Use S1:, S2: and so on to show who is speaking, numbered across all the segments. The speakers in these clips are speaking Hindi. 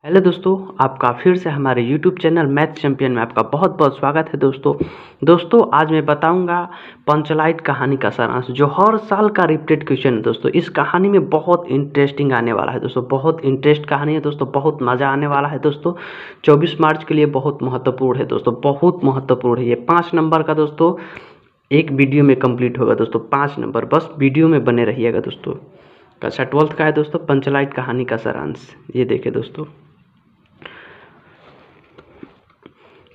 S1: हेलो दोस्तों, आपका फिर से हमारे यूट्यूब चैनल मैथ चैंपियन में आपका बहुत बहुत स्वागत है। दोस्तों आज मैं बताऊंगा पंचलाइट कहानी का सारांश, जो हर साल का रिपीटेड क्वेश्चन है। दोस्तों इस कहानी में बहुत इंटरेस्टिंग आने वाला है। दोस्तों बहुत इंटरेस्ट कहानी है। दोस्तों बहुत मज़ा आने वाला है। दोस्तों 24 मार्च के लिए बहुत महत्वपूर्ण है। दोस्तों बहुत महत्वपूर्ण है। ये 5 नंबर का दोस्तों एक वीडियो में कंप्लीट होगा। दोस्तों 5 नंबर, बस वीडियो में बने रहिएगा। दोस्तों कक्षा 12th का है दोस्तों, पंचलाइट कहानी का सारांश। ये देखे दोस्तों,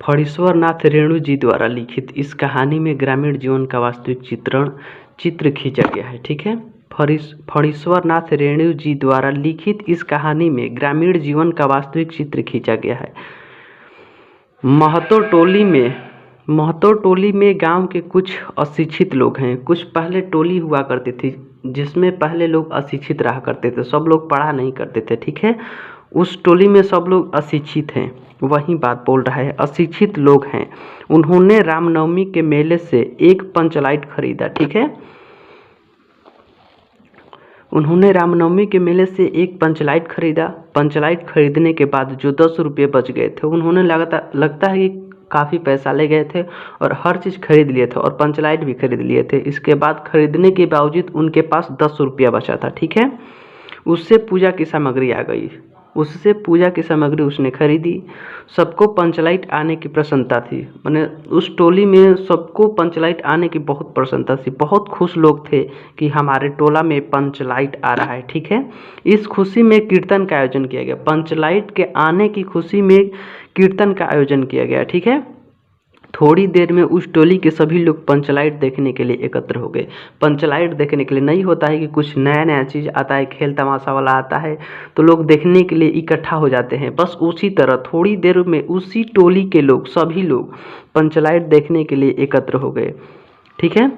S1: फणीश्वर नाथ रेणु जी द्वारा लिखित इस कहानी में ग्रामीण जीवन का वास्तविक चित्र खींचा गया है। ठीक है, फणीश्वर नाथ रेणु जी द्वारा लिखित इस कहानी में ग्रामीण जीवन का वास्तविक चित्र खींचा गया है। महतो टोली में गांव के कुछ अशिक्षित लोग हैं। कुछ पहले टोली हुआ करती थी जिसमें पहले लोग अशिक्षित रहा करते थे, सब लोग पढ़ा नहीं करते थे। ठीक है, उस टोली में सब लोग अशिक्षित हैं। वही बात बोल रहा है, अशिक्षित लोग हैं। उन्होंने रामनवमी के मेले से एक पंचलाइट खरीदा। ठीक है, उन्होंने रामनवमी के मेले से एक पंचलाइट खरीदा। पंचलाइट खरीदने के बाद जो 10 रुपये बच गए थे, उन्होंने लगता है कि काफ़ी पैसा ले गए थे और हर चीज़ खरीद लिए थे और पंचलाइट भी खरीद लिए थे। इसके बाद खरीदने के बावजूद उनके पास 10 रुपया बचा था। ठीक है, उससे पूजा की सामग्री आ गई। उससे पूजा की सामग्री उसने खरीदी। सबको पंचलाइट आने की प्रसन्नता थी। माने उस टोली में सबको पंचलाइट आने की बहुत प्रसन्नता थी। बहुत खुश लोग थे कि हमारे टोला में पंचलाइट आ रहा है। ठीक है, इस खुशी में कीर्तन का आयोजन किया गया। पंचलाइट के आने की खुशी में कीर्तन का आयोजन किया गया। ठीक है, थोड़ी देर में उस टोली के सभी लोग पंचलाइट देखने के लिए एकत्र हो गए। पंचलाइट देखने के लिए नहीं होता है कि कुछ नया नया चीज़ आता है, खेल तमाशा वाला आता है तो लोग देखने के लिए इकट्ठा हो जाते हैं। बस उसी तरह थोड़ी देर में उसी टोली के लोग सभी लोग पंचलाइट देखने के लिए एकत्र हो गए। ठीक है,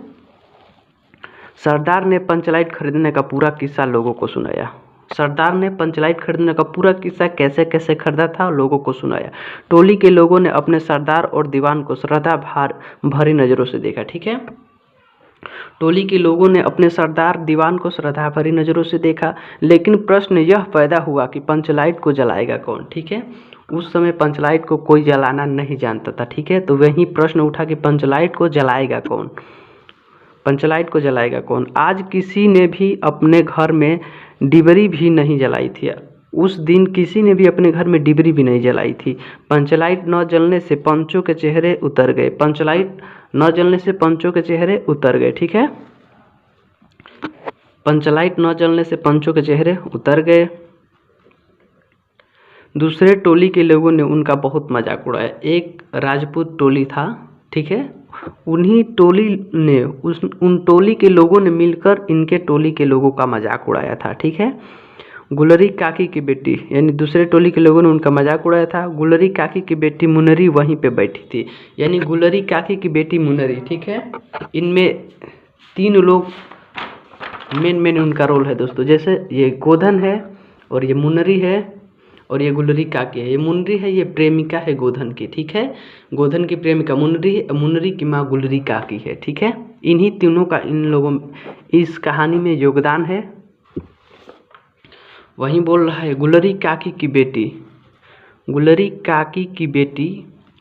S1: सरदार ने पंचलाइट खरीदने का पूरा किस्सा लोगों को सुनाया। सरदार ने पंचलाइट खरीदने का पूरा किस्सा कैसे कैसे खरीदा था लोगों को सुनाया। टोली के लोगों ने अपने सरदार और दीवान को श्रद्धा भरी नज़रों से देखा। ठीक है, टोली के लोगों ने अपने सरदार दीवान को श्रद्धा भरी नज़रों से देखा। लेकिन प्रश्न यह पैदा हुआ कि पंचलाइट को जलाएगा कौन। ठीक है, उस समय पंचलाइट को कोई जलाना नहीं जानता था। ठीक है, तो वही प्रश्न उठा कि पंचलाइट को जलाएगा कौन, पंचलाइट को जलाएगा कौन। आज किसी ने भी अपने घर में डिबरी भी नहीं जलाई थी। उस दिन किसी ने भी अपने घर में डिबरी भी नहीं जलाई थी। पंचलाइट न जलने से पंचों के चेहरे उतर गए। पंचलाइट न जलने से पंचों के चेहरे उतर गए। ठीक है, पंचलाइट न जलने से पंचों के चेहरे उतर गए। दूसरे टोली के लोगों ने उनका बहुत मजाक उड़ाया। एक राजपूत टोली था। ठीक है, उन्हीं टोली ने उन टोली के लोगों ने मिलकर इनके टोली के लोगों का मजाक उड़ाया था। ठीक है, गुलरी काकी की बेटी, यानी दूसरे टोली के लोगों ने उनका मजाक उड़ाया था। गुलरी काकी की बेटी मुनरी वहीं पे बैठी थी, यानी गुलरी काकी की बेटी मुनरी। ठीक है, इनमें 3 लोग मेन उनका रोल है दोस्तों। जैसे ये गोधन है और ये मुनरी है और ये गुलरी काकी है। ये मुनरी है, ये प्रेमिका है गोधन की। ठीक है, गोधन की प्रेमिका मुनरी है, मुनरी की माँ गुलरी काकी है। ठीक है, इन्हीं तीनों का इन लोगों इस कहानी में योगदान है। वहीं बोल रहा है गुलरी काकी की बेटी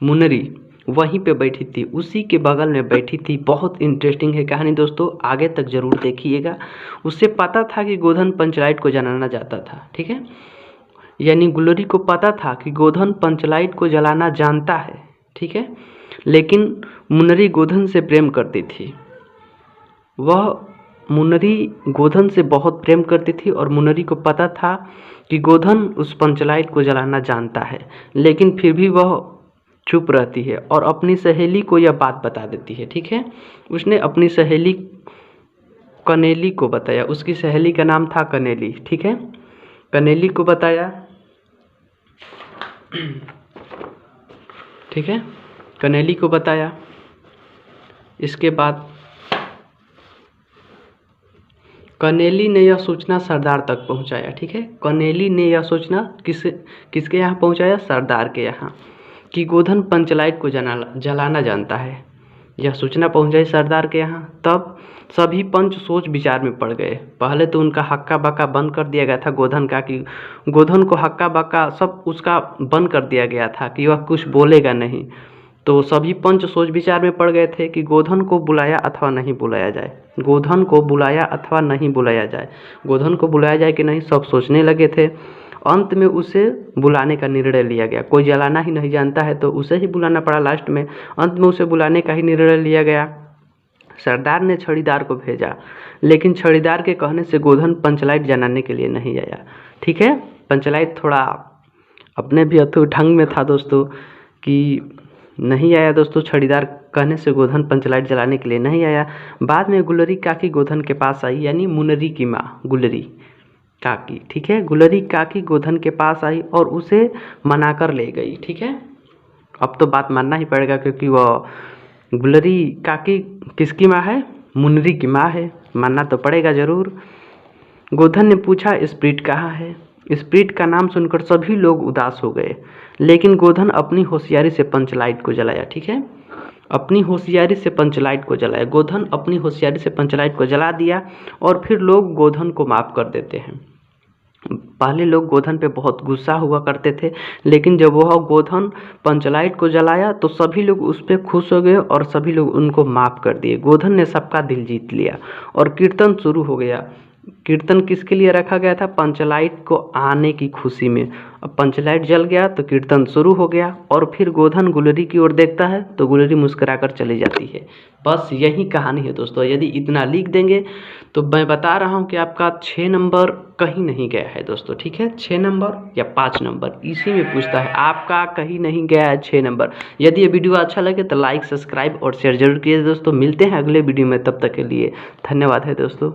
S1: मुनरी वहीं पे बैठी थी, उसी के बगल में बैठी थी। बहुत इंटरेस्टिंग है कहानी दोस्तों, आगे तक जरूर देखिएगा। उससे पता था कि गोधन पंचलाइट को जलाना चाहता था। ठीक है, यानी गुलरी को पता था कि गोधन पंचलाइट को जलाना जानता है। ठीक है, लेकिन मुनरी गोधन से प्रेम करती थी। वह मुनरी गोधन से बहुत प्रेम करती थी और मुनरी को पता था कि गोधन उस पंचलाइट को जलाना जानता है, लेकिन फिर भी वह चुप रहती है और अपनी सहेली को यह बात बता देती है। ठीक है, उसने अपनी सहेली कनेली को बताया। उसकी सहेली का नाम था कनेली। ठीक है, कनेली को बताया। ठीक है, कनेली को बताया। इसके बाद कनेली ने यह सूचना सरदार तक पहुंचाया। ठीक है, कनेली ने यह सूचना किसके यहाँ पहुंचाया, सरदार के यहाँ, कि गोधन पंचलाइट को जलाना जानता है। यह सूचना पहुंच गई सरदार के यहाँ। तब सभी पंच सोच विचार में पड़ गए। पहले तो उनका हक्का बक्का बंद कर दिया गया था गोधन का, कि गोधन को हक्का बक्का सब उसका बंद कर दिया गया था कि वह कुछ बोलेगा नहीं। तो सभी पंच सोच विचार में पड़ गए थे कि गोधन को बुलाया अथवा नहीं बुलाया जाए, गोधन को बुलाया अथवा नहीं बुलाया जाए, गोधन को बुलाया जाए कि नहीं, सब सोचने लगे थे। अंत में उसे बुलाने का निर्णय लिया गया। कोई जलाना ही नहीं जानता है तो उसे ही बुलाना पड़ा लास्ट में। अंत में उसे बुलाने का ही निर्णय लिया गया। सरदार ने छड़ीदार को भेजा, लेकिन छड़ीदार के कहने से गोधन पंचलाइट जलाने के लिए नहीं आया। ठीक है, पंचलाइट थोड़ा अपने भी अथु ढंग में था दोस्तों कि नहीं आया दोस्तों। छड़ीदार कहने से गोधन पंचलाइट जलाने के लिए नहीं आया। बाद में गुलरी काकी गोधन के पास आई, यानी मुनरी की माँ गुलरी काकी। ठीक है, गुलरी काकी गोधन के पास आई और उसे मना कर ले गई। ठीक है, अब तो बात मानना ही पड़ेगा क्योंकि वह गुलरी काकी किसकी माँ है? मुनरी की माँ है, मानना तो पड़ेगा ज़रूर। गोधन ने पूछा स्प्रिट कहाँ है? स्प्रिट का नाम सुनकर सभी लोग उदास हो गए, लेकिन गोधन अपनी होशियारी से पंचलाइट को जलाया। ठीक है, अपनी होशियारी से पंचलाइट को जलाया। गोधन अपनी होशियारी से पंचलाइट को जला दिया और फिर लोग गोधन को माफ़ कर देते हैं। पहले लोग गोधन पे बहुत गुस्सा हुआ करते थे, लेकिन जब वह गोधन पंचलाइट को जलाया तो सभी लोग उस पर खुश हो गए और सभी लोग उनको माफ़ कर दिए। गोधन ने सबका दिल जीत लिया और कीर्तन शुरू हो गया। कीर्तन किसके लिए रखा गया था? पंचलाइट को आने की खुशी में। अब पंचलाइट जल गया तो कीर्तन शुरू हो गया और फिर गोधन गुलरी की ओर देखता है तो गुलरी मुस्कुराकर चली जाती है। बस यही कहानी है दोस्तों। यदि इतना लिख देंगे तो मैं बता रहा हूँ कि आपका 6 नंबर कहीं नहीं गया है दोस्तों। ठीक है, 6 नंबर या 5 नंबर इसी में पूछता है, आपका कहीं नहीं गया है 6 नंबर। यदि ये वीडियो अच्छा लगे तो लाइक, सब्सक्राइब और शेयर जरूर कीजिए दोस्तों। मिलते हैं अगले वीडियो में, तब तक के लिए धन्यवाद है दोस्तों।